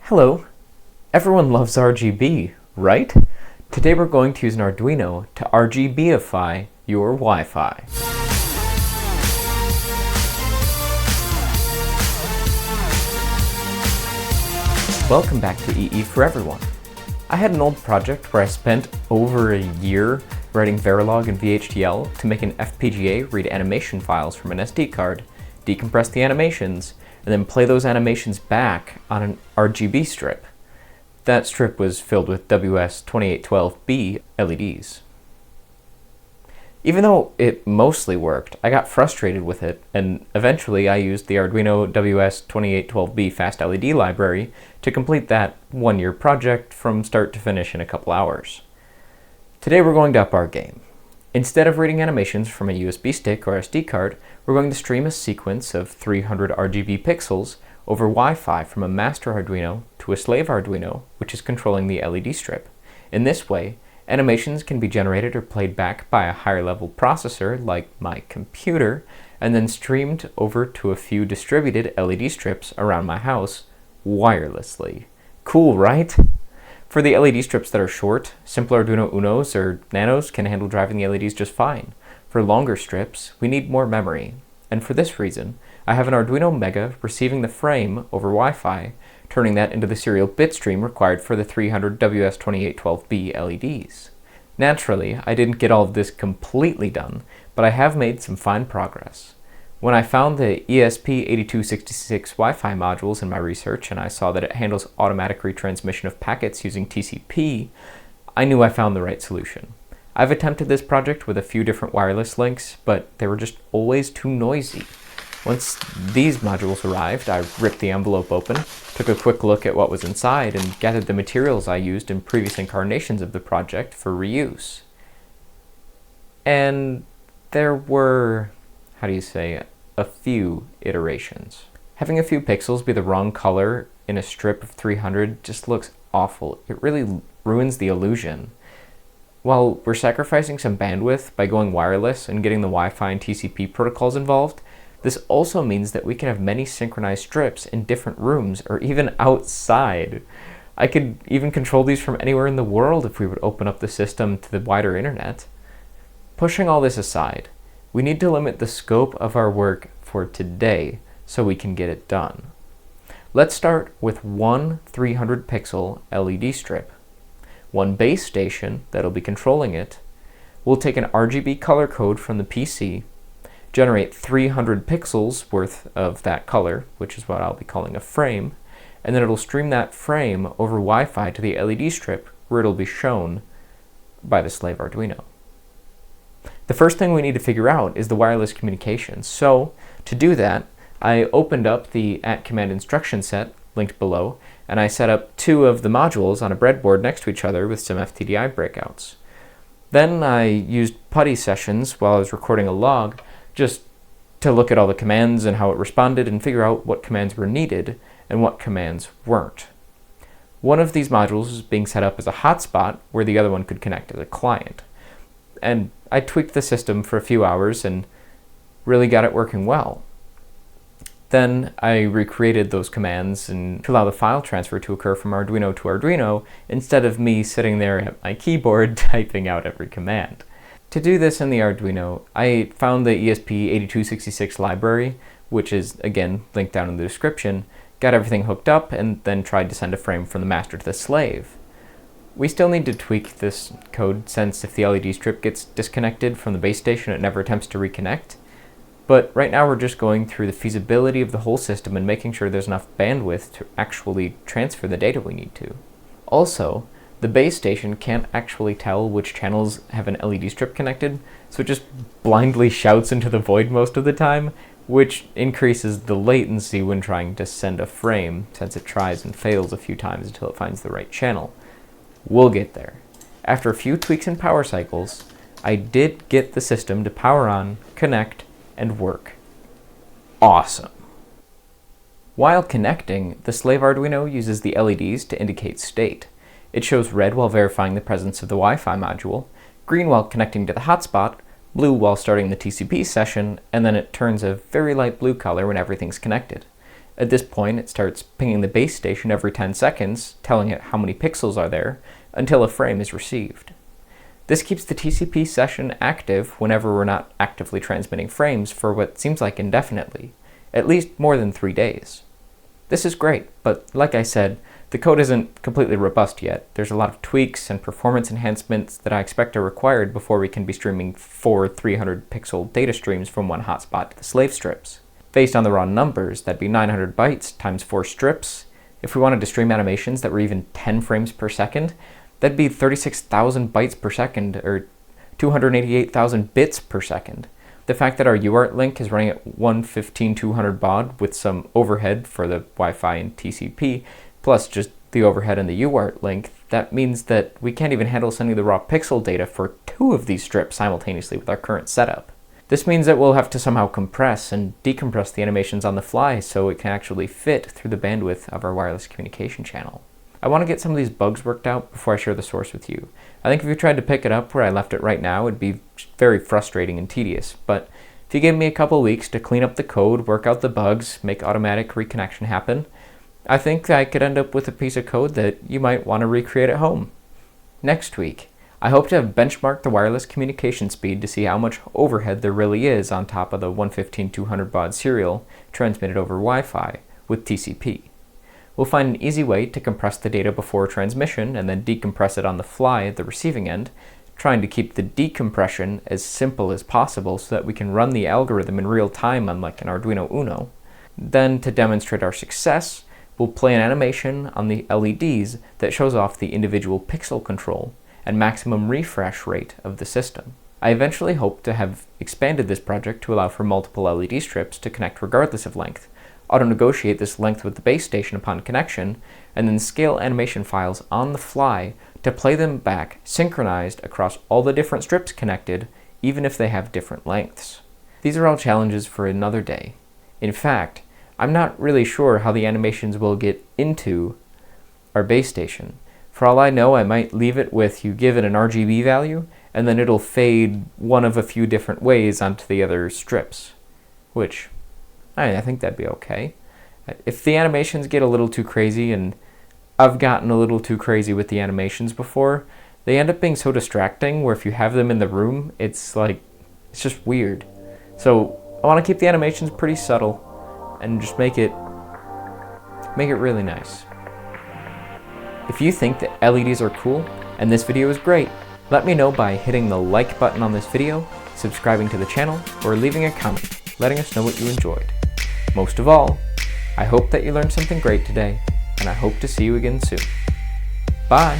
Hello! Everyone loves RGB, right? Today we're going to use an Arduino to RGBify your Wi-Fi. Welcome back to EEforEveryone. I had an old project where I spent over a year writing Verilog and VHDL to make an FPGA read animation files from an SD card, decompress the animations, and then play those animations back on an RGB strip. That strip was filled with WS2812B LEDs. Even though it mostly worked, I got frustrated with it, and eventually I used the Arduino WS2812B FastLED library to complete that one-year project from start to finish in a couple hours. Today we're going to up our game. Instead of reading animations from a USB stick or SD card, we're going to stream a sequence of 300 RGB pixels over Wi-Fi from a master Arduino to a slave Arduino, which is controlling the LED strip. In this way, animations can be generated or played back by a higher level processor like my computer, and then streamed over to a few distributed LED strips around my house wirelessly. Cool, right? For the LED strips that are short, simple Arduino Unos or Nanos can handle driving the LEDs just fine. For longer strips, we need more memory, and for this reason, I have an Arduino Mega receiving the frame over Wi-Fi, turning that into the serial bit stream required for the 300 WS2812B LEDs. Naturally, I didn't get all of this completely done, but I have made some fine progress. When I found the ESP8266 Wifi Modules in my research and I saw that it handles automatic retransmission of packets using TCP, I knew I found the right solution. I've attempted this project with a few different wireless links, but they were just always too noisy. Once these modules arrived, I ripped the envelope open, took a quick look at what was inside, and gathered the materials I used in previous incarnations of the project for reuse. And there were, a few iterations. Having a few pixels be the wrong color in a strip of 300 just looks awful. It really ruins the illusion. While we're sacrificing some bandwidth by going wireless and getting the Wi-Fi and TCP protocols involved, this also means that we can have many synchronized strips in different rooms or even outside. I could even control these from anywhere in the world if we would open up the system to the wider internet. Pushing all this aside, we need to limit the scope of our work for today so we can get it done. Let's start with one 300 pixel LED strip, one base station that'll be controlling it. We'll take an RGB color code from the PC, generate 300 pixels worth of that color, which is what I'll be calling a frame, and then it'll stream that frame over Wi-Fi to the LED strip where it'll be shown by the slave Arduino. The first thing we need to figure out is the wireless communication. So to do that, I opened up the @command instruction set linked below, and I set up two of the modules on a breadboard next to each other with some FTDI breakouts. Then I used putty sessions while I was recording a log just to look at all the commands and how it responded and figure out what commands were needed and what commands weren't. One of these modules is being set up as a hotspot where the other one could connect as a client. And I tweaked the system for a few hours and really got it working well. Then I recreated those commands and to allow the file transfer to occur from Arduino to Arduino instead of me sitting there at my keyboard typing out every command. To do this in the Arduino, I found the ESP8266 library, which is again linked down in the description, got everything hooked up, and then tried to send a frame from the master to the slave. We still need to tweak this code since if the LED strip gets disconnected from the base station, it never attempts to reconnect. But right now we're just going through the feasibility of the whole system and making sure there's enough bandwidth to actually transfer the data we need to. Also, the base station can't actually tell which channels have an LED strip connected, so it just blindly shouts into the void most of the time, which increases the latency when trying to send a frame, since it tries and fails a few times until it finds the right channel. We'll get there. After a few tweaks and power cycles, I did get the system to power on, connect, and work. Awesome! While connecting, the slave Arduino uses the LEDs to indicate state. It shows red while verifying the presence of the Wi-Fi module, green while connecting to the hotspot, blue while starting the TCP session, and then it turns a very light blue color when everything's connected. At this point, it starts pinging the base station every 10 seconds, telling it how many pixels are there, until a frame is received. This keeps the TCP session active whenever we're not actively transmitting frames for what seems like indefinitely, at least more than 3 days. This is great, but like I said, the code isn't completely robust yet. There's a lot of tweaks and performance enhancements that I expect are required before we can be streaming 4 300 pixel data streams from one hotspot to the slave strips. Based on the raw numbers, that'd be 900 bytes times 4 strips. If we wanted to stream animations that were even 10 frames per second, that'd be 36,000 bytes per second, or 288,000 bits per second. The fact that our UART link is running at 115/200 baud with some overhead for the Wi-Fi and TCP, plus just the overhead and the UART link, that means that we can't even handle sending the raw pixel data for 2 of these strips simultaneously with our current setup. This means that we'll have to somehow compress and decompress the animations on the fly so it can actually fit through the bandwidth of our wireless communication channel. I want to get some of these bugs worked out before I share the source with you. I think if you tried to pick it up where I left it right now, it'd be very frustrating and tedious, but if you gave me a couple weeks to clean up the code, work out the bugs, make automatic reconnection happen, I think I could end up with a piece of code that you might want to recreate at home. Next week, I hope to have benchmarked the wireless communication speed to see how much overhead there really is on top of the 115/200 baud serial transmitted over Wi-Fi with TCP. We'll find an easy way to compress the data before transmission and then decompress it on the fly at the receiving end, trying to keep the decompression as simple as possible so that we can run the algorithm in real time unlike an Arduino Uno. Then, to demonstrate our success, we'll play an animation on the LEDs that shows off the individual pixel control and maximum refresh rate of the system. I eventually hope to have expanded this project to allow for multiple LED strips to connect regardless of length, auto-negotiate this length with the base station upon connection, and then scale animation files on the fly to play them back synchronized across all the different strips connected, even if they have different lengths. These are all challenges for another day. In fact, I'm not really sure how the animations will get into our base station. For all I know, I might leave it with you give it an RGB value, and then it'll fade one of a few different ways onto the other strips, which I think that'd be okay. If the animations get a little too crazy, and I've gotten a little too crazy with the animations before, they end up being so distracting where if you have them in the room, it's just weird. So I want to keep the animations pretty subtle and just make it really nice. If you think that LEDs are cool and this video is great, let me know by hitting the like button on this video, subscribing to the channel, or leaving a comment, letting us know what you enjoyed. Most of all, I hope that you learned something great today, and I hope to see you again soon. Bye!